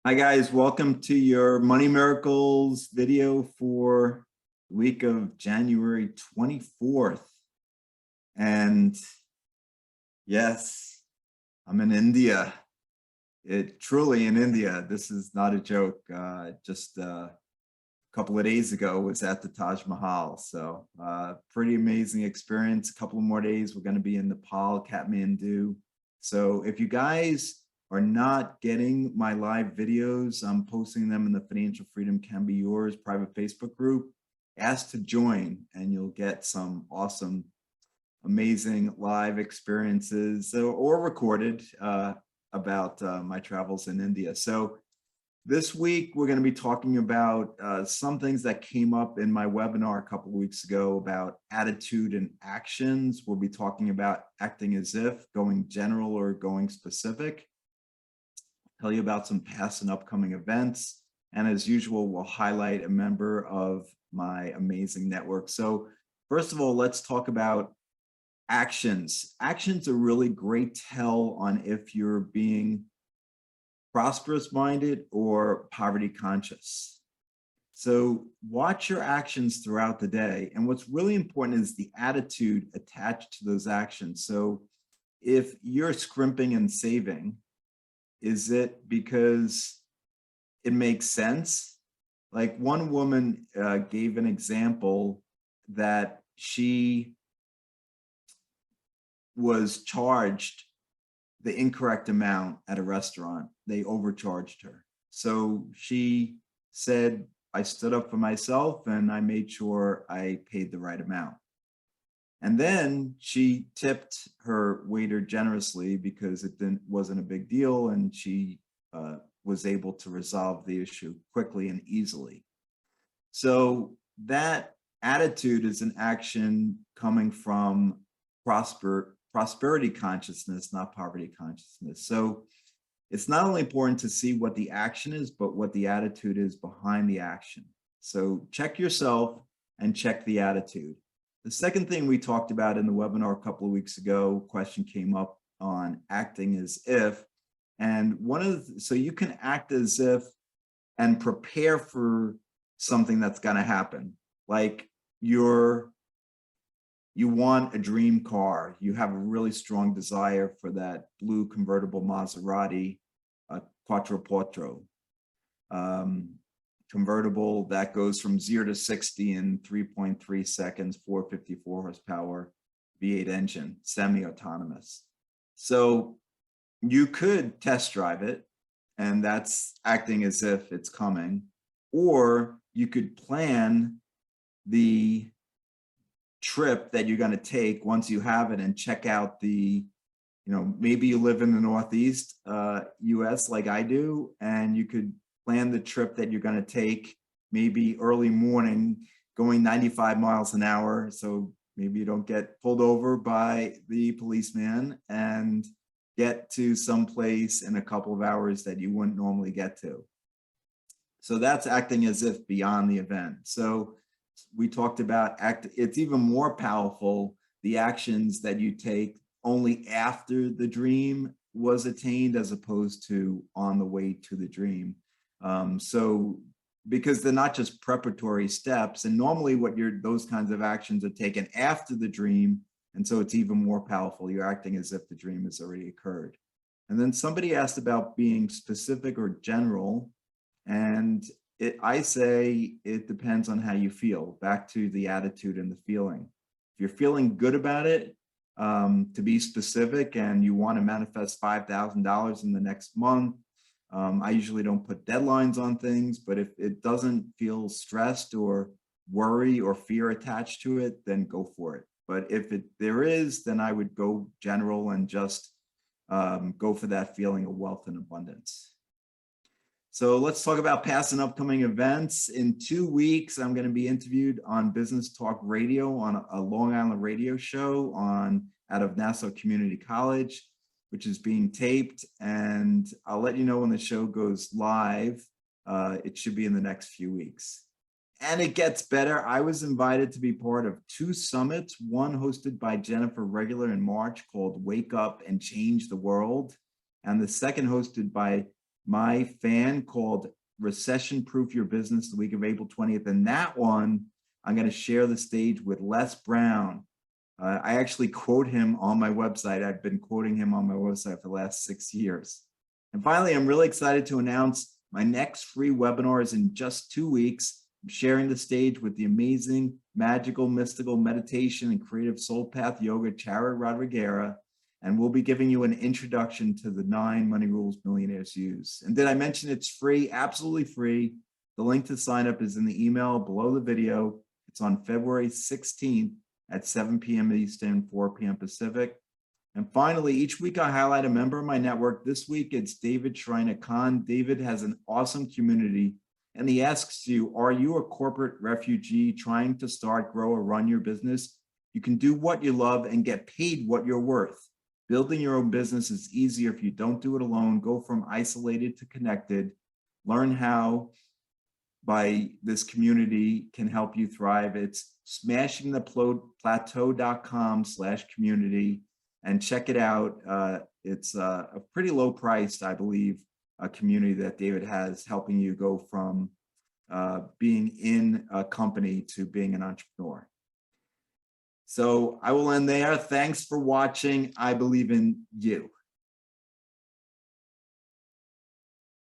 Hi guys, welcome to your Money Miracles video for the week of January 24th. And yes, I'm in India. Truly in India. This is not a joke. Just a couple of days ago was at the Taj Mahal. So pretty amazing experience. A couple of more days, we're going to be in Nepal, Kathmandu. So if you guys are not getting my live videos, I'm posting them in the Financial Freedom Can Be Yours private Facebook group. Ask to join and you'll get some awesome, amazing live experiences or recorded about my travels in India. So this week, we're going to be talking about some things that came up in my webinar a couple of weeks ago about attitude and actions. We'll be talking about acting as if, going general or going specific. Tell you about some past and upcoming events. And as usual, we'll highlight a member of my amazing network. So first of all, let's talk about actions. Actions are really great tell on if you're being prosperous minded or poverty conscious. So watch your actions throughout the day. And what's really important is the attitude attached to those actions. So if you're scrimping and saving, is it because it makes sense? Like one woman gave an example that she was charged the incorrect amount at a restaurant. They overcharged her. So she said, I stood up for myself and I made sure I paid the right amount. And then she tipped her waiter generously because it wasn't a big deal, and she was able to resolve the issue quickly and easily. So that attitude is an action coming from prosperity consciousness, not poverty consciousness. So it's not only important to see what the action is, but what the attitude is behind the action. So check yourself and check the attitude. The second thing we talked about in the webinar a couple of weeks ago, question came up on acting as if, and so you can act as if and prepare for something that's going to happen. Like you want a dream car, you have a really strong desire for that blue convertible Maserati Quattroporte. Convertible that goes from 0 to 60 in 3.3 seconds, 454 horsepower, V8 engine, semi-autonomous. So you could test drive it, and that's acting as if it's coming, or you could plan the trip that you're going to take once you have it and check out maybe you live in the Northeast US like I do, and you could plan the trip that you're going to take maybe early morning going 95 miles an hour. So maybe you don't get pulled over by the policeman and get to some place in a couple of hours that you wouldn't normally get to. So that's acting as if beyond the event. So we talked about it's even more powerful, the actions that you take only after the dream was attained as opposed to on the way to the dream. So because they're not just preparatory steps, and normally those kinds of actions are taken after the dream, and so it's even more powerful. You're acting as if the dream has already occurred. And then somebody asked about being specific or general, and I say it depends on how you feel. Back to the attitude and the feeling. If you're feeling good about it, to be specific, and you want to manifest $5,000 in the next month, I usually don't put deadlines on things, but if it doesn't feel stressed or worry or fear attached to it, then go for it. But if there is, then I would go general and just go for that feeling of wealth and abundance. So let's talk about past and upcoming events. In 2 weeks, I'm going to be interviewed on Business Talk Radio on a Long Island radio show out of Nassau Community College, which is being taped. And I'll let you know when the show goes live. It should be in the next few weeks. And it gets better. I was invited to be part of 2 summits, one hosted by Jennifer Regular in March called Wake Up and Change the World, and the second hosted by my fan called Recession Proof Your Business the week of April 20th. And that one, I'm going to share the stage with Les Brown. I actually quote him on my website. I've been quoting him on my website for the last 6 years. And finally, I'm really excited to announce my next free webinar is in just 2 weeks. I'm sharing the stage with the amazing, magical, mystical meditation and creative soul path yoga, Chara Rodriguera. And we'll be giving you an introduction to the 9 money rules millionaires use. And did I mention it's free? Absolutely free. The link to sign up is in the email below the video. It's on February 16th at 7 p.m. Eastern, 4 p.m. Pacific. And finally, each week I highlight a member of my network. This week it's David Shrina Khan. David has an awesome community and he asks you, are you a corporate refugee trying to start, grow, or run your business? You can do what you love and get paid what you're worth. Building your own business is easier if you don't do it alone. Go from isolated to connected. Learn how by this community can help you thrive. It's smashingtheplateau.com/community and check it out. It's a pretty low priced, I believe, a community that David has helping you go from being in a company to being an entrepreneur. So I will end there. Thanks for watching. I believe in you.